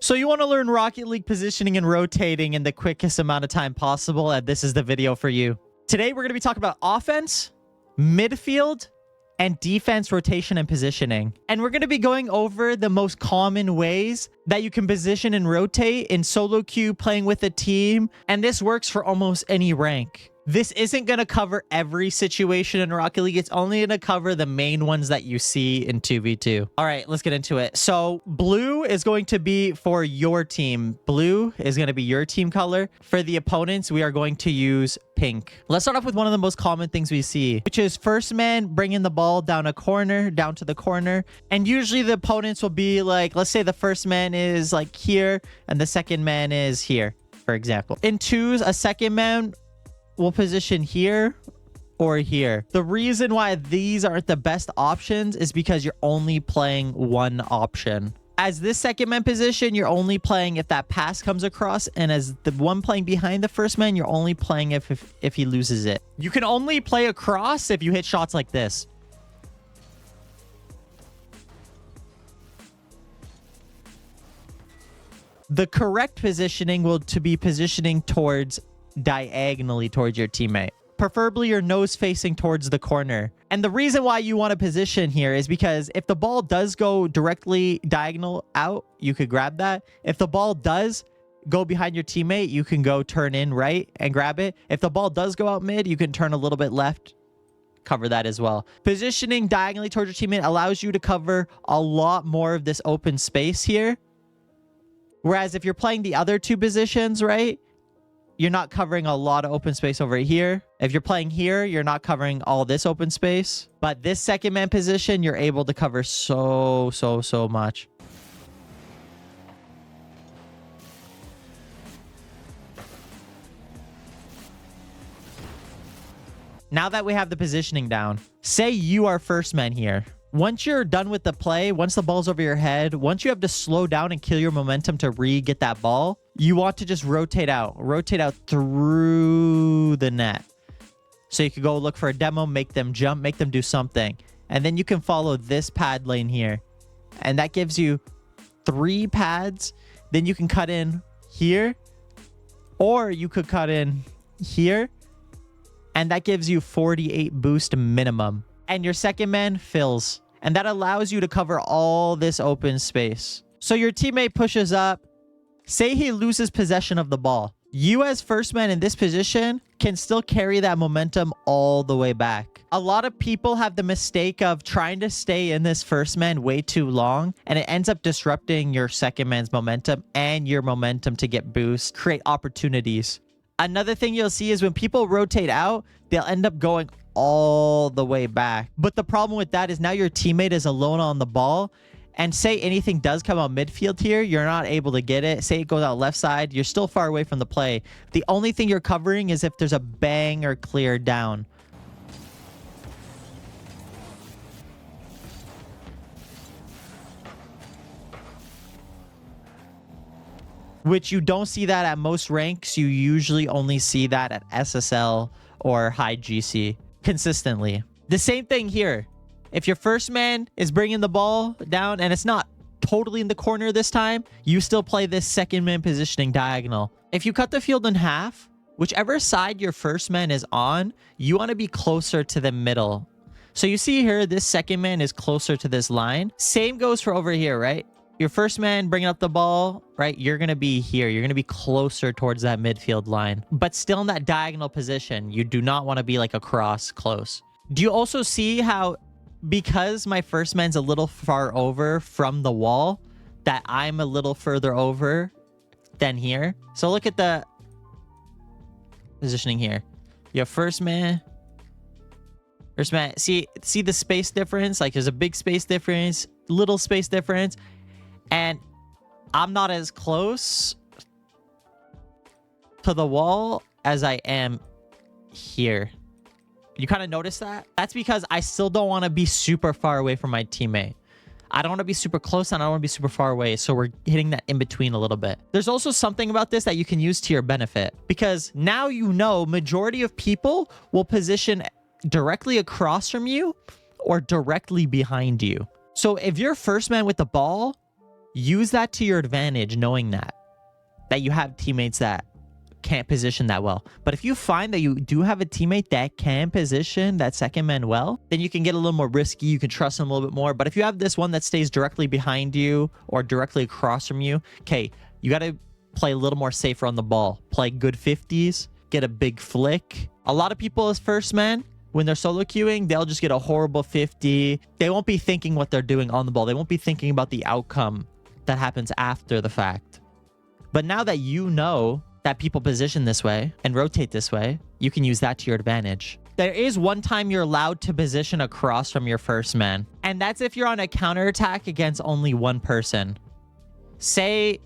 So you want to learn Rocket League positioning and rotating in the quickest amount of time possible, and this is the video for you. Today, we're going to be talking about offense, midfield, and defense rotation and positioning. And we're going to be going over the most common ways that you can position and rotate in solo queue, playing with a team. And this works for almost any rank. This isn't going to cover every situation in Rocket League. It's only going to cover the main ones that you see in 2v2. All right, let's get into it. So blue is going to be for your team. Blue is going to be your team color. For the opponents, we are going to use pink. Let's start off with one of the most common things we see, which is first man bringing the ball down to the corner. And usually the opponents will be like, let's say the first man is like here and the second man is here, for example. In twos, a second man will position here or here. The reason why these aren't the best options is because you're only playing one option. As this second man position, you're only playing if that pass comes across, and as the one playing behind the first man, you're only playing if he loses it. You can only play across if you hit shots like this. The correct positioning will to be positioning diagonally towards your teammate. Preferably your nose facing towards the corner. And the reason why you want to position here is because if the ball does go directly diagonal out, you could grab that. If the ball does go behind your teammate, you can go turn in right and grab it. If the ball does go out mid, you can turn a little bit left, cover that as well. Positioning diagonally towards your teammate allows you to cover a lot more of this open space here. Whereas if you're playing the other two positions, right, you're not covering a lot of open space over here. If you're playing here, you're not covering all this open space. But this second man position, you're able to cover so much. Now that we have the positioning down, say you are first man here. Once you're done with the play, once the ball's over your head, once you have to slow down and kill your momentum to re-get that ball, you want to just rotate out through the net. So you could go look for a demo, make them jump, make them do something. And then you can follow this pad lane here. And that gives you 3 pads. Then you can cut in here, or you could cut in here. And that gives you 48 boost minimum. And your second man fills. And that allows you to cover all this open space. So your teammate pushes up. Say he loses possession of the ball. You as first man in this position can still carry that momentum all the way back. A lot of people have the mistake of trying to stay in this first man way too long, and it ends up disrupting your second man's momentum and your momentum to get boost, create opportunities. Another thing you'll see is when people rotate out, they'll end up going all the way back. But the problem with that is now your teammate is alone on the ball, and say anything does come out midfield here, you're not able to get it. Say it goes out left side, you're still far away from the play. The only thing you're covering is if there's a bang or clear down. Which you don't see that at most ranks. You usually only see that at SSL or high GC consistently. The same thing here. If your first man is bringing the ball down and it's not totally in the corner this time, you still play this second man positioning diagonal. If you cut the field in half, whichever side your first man is on, you want to be closer to the middle. So you see here, this second man is closer to this line. Same goes for over here, right? Your first man bringing up the ball, right? You're going to be here. You're going to be closer towards that midfield line, but still in that diagonal position. You do not want to be like across close. Do you also see how, because my first man's a little far over from the wall, that I'm a little further over than here? So look at the positioning here. Your first man, see the space difference? Like there's a big space difference, little space difference. And I'm not as close to the wall as I am here. You kind of notice that? That's because I still don't want to be super far away from my teammate. I don't want to be super close and I don't want to be super far away. So we're hitting that in between a little bit. There's also something about this that you can use to your benefit, because now you know majority of people will position directly across from you or directly behind you. So if you're first man with the ball, use that to your advantage, knowing that you have teammates that can't position that well. But if you find that you do have a teammate that can position that second man well, then you can get a little more risky. You can trust him a little bit more. But if you have this one that stays directly behind you or directly across from you, okay, you got to play a little more safer on the ball. Play good 50s, get a big flick. A lot of people as first man, when they're solo queuing, they'll just get a horrible 50. They won't be thinking what they're doing on the ball. They won't be thinking about the outcome that happens after the fact. But now that you know that people position this way and rotate this way, you can use that to your advantage. There is one time you're allowed to position across from your first man, and that's if you're on a counterattack against only one person. Say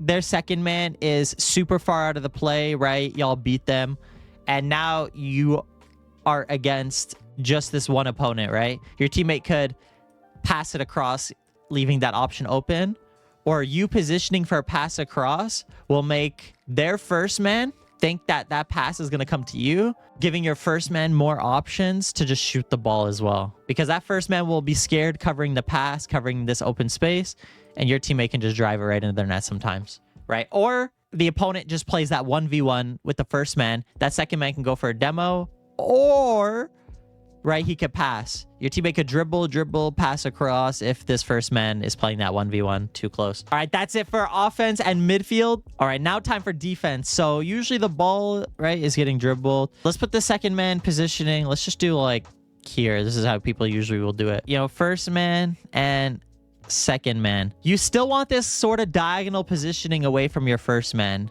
their second man is super far out of the play, right? Y'all beat them, and now you are against just this one opponent, right? Your teammate could pass it across, leaving that option open, or you positioning for a pass across will make their first man think that that pass is going to come to you, giving your first man more options to just shoot the ball as well. Because that first man will be scared covering the pass, covering this open space, and your teammate can just drive it right into their net sometimes, right? Or the opponent just plays that 1v1 with the first man. That second man can go for a demo, or right, he could pass. Your teammate could dribble, pass across if this first man is playing that 1v1 too close. All right, that's it for offense and midfield. All right, now time for defense. So usually the ball, right, is getting dribbled. Let's put the second man positioning. Let's just do like here. This is how people usually will do it. You know, first man and second man. You still want this sort of diagonal positioning away from your first man.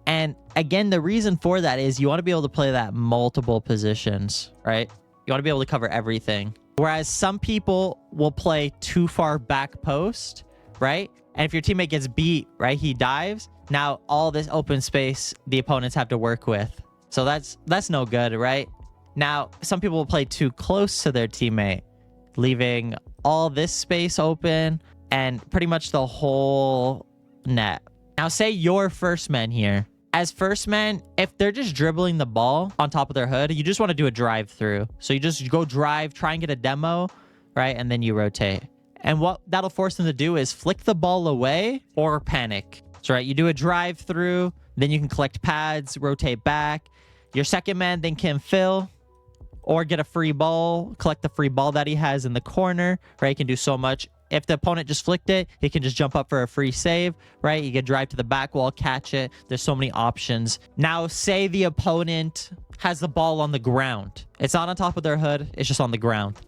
And again, the reason for that is you want to be able to play that multiple positions, right? You want to be able to cover everything. Whereas some people will play too far back post, right? And if your teammate gets beat, right, he dives. Now all this open space the opponents have to work with. So that's no good, right? Now, some people will play too close to their teammate, leaving all this space open and pretty much the whole net. Now, say you're first man here. As first man, if they're just dribbling the ball on top of their hood, you just want to do a drive through. So you just go drive, try and get a demo, right? And then you rotate. And what that'll force them to do is flick the ball away or panic. So, right, you do a drive through, then you can collect pads, rotate back. Your second man then can fill or get a free ball, collect the free ball that he has in the corner, right? He can do so much. If the opponent just flicked it, he can just jump up for a free save, right? You can drive to the back wall, catch it. There's so many options. Now, say the opponent has the ball on the ground. It's not on top of their hood. It's just on the ground.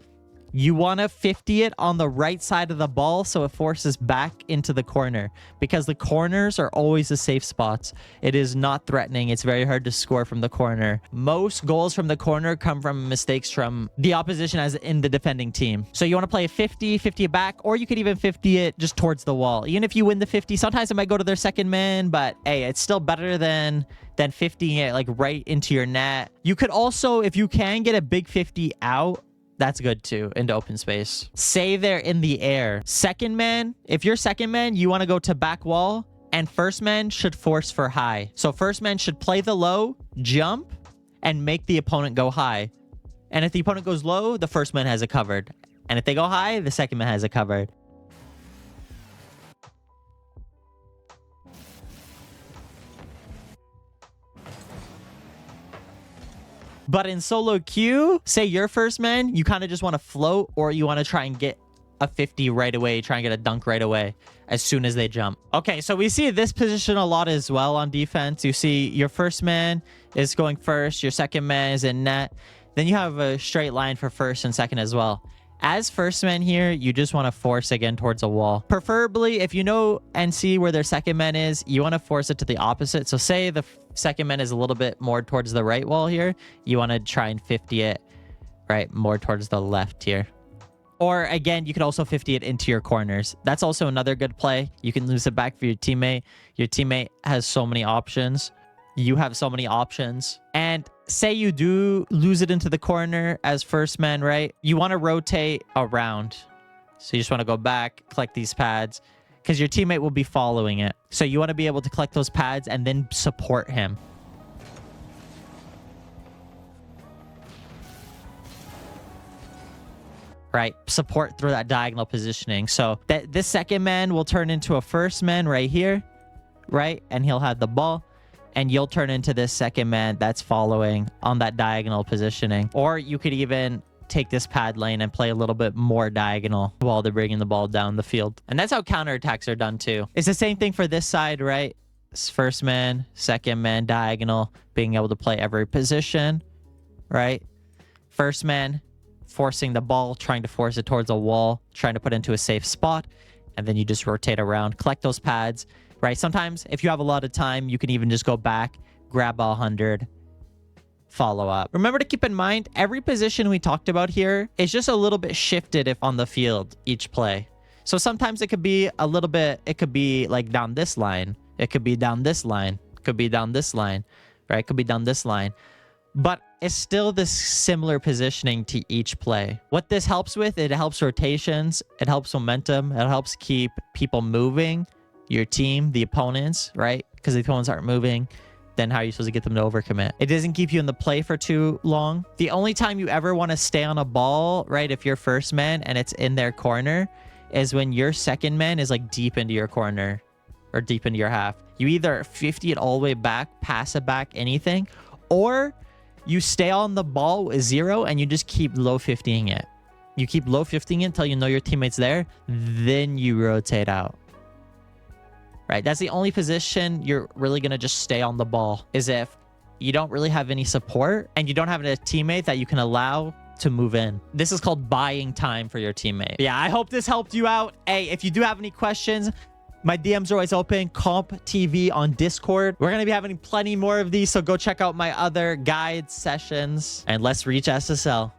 You want to 50 it on the right side of the ball so it forces back into the corner, because the corners are always the safe spots. It is not threatening. It's very hard to score from the corner. Most goals from the corner come from mistakes from the opposition as in the defending team. So you want to play a 50 it back, or you could even 50 it just towards the wall. Even if you win the 50, sometimes it might go to their second man, but hey, it's still better than 50ing it like right into your net. You could also, if you can get a big 50 out, that's good too, into open space. Say they're in the air. Second man, if you're second man, you want to go to back wall, and first man should force for high. So first man should play the low, jump, and make the opponent go high. And if the opponent goes low, the first man has it covered. And if they go high, the second man has it covered. But in solo queue, say you're first man, you kind of just want to float, or you want to try and get a 50 right away, try and get a dunk right away as soon as they jump. Okay, so we see this position a lot as well on defense. You see your first man is going first, your second man is in net. Then you have a straight line for first and second as well. As first man here, you just want to force again towards a wall. Preferably, if you know and see where their second man is, you want to force it to the opposite. So say the second man is a little bit more towards the right wall here. You want to try and 50 it, right, more towards the left here. Or again, you could also 50 it into your corners. That's also another good play. You can lose it back for your teammate. Your teammate has so many options. You have so many options. And say you do lose it into the corner as first man, right? You want to rotate around. So you just want to go back, collect these pads, because your teammate will be following it. So you want to be able to collect those pads and then support him. right? Support through that diagonal positioning. So that this second man will turn into a first man right here, right? And he'll have the ball. And you'll turn into this second man that's following on that diagonal positioning. Or you could even take this pad lane and play a little bit more diagonal while they're bringing the ball down the field. And that's how counterattacks are done too. It's the same thing for this side, right? First man, second man, diagonal, being able to play every position, right? First man, forcing the ball, trying to force it towards a wall, trying to put it into a safe spot. And then you just rotate around, collect those pads, right? Sometimes if you have a lot of time, you can even just go back, grab 100, follow up. Remember to keep in mind, every position we talked about here is just a little bit shifted if on the field each play. So sometimes it could be a little bit, it could be like down this line. It could be down this line. It could be down this line, right? It could be down this line. But it's still this similar positioning to each play. What this helps with, it helps rotations. It helps momentum. It helps keep people moving. Your team, the opponents, right? Because the opponents aren't moving, then how are you supposed to get them to overcommit? It doesn't keep you in the play for too long. The only time you ever want to stay on a ball, right, if you're first man and it's in their corner, is when your second man is like deep into your corner or deep into your half. You either 50 it all the way back, pass it back, anything, or you stay on the ball with 0 and you just keep low 50ing it. You keep low 50ing it until you know your teammate's there, then you rotate out. Right, that's the only position you're really going to just stay on the ball, is if you don't really have any support and you don't have a teammate that you can allow to move in. This is called buying time for your teammate. Yeah, I hope this helped you out. Hey, if you do have any questions, my DMs are always open. Comp TV on Discord. We're going to be having plenty more of these, so go check out my other guides, sessions, and let's reach SSL.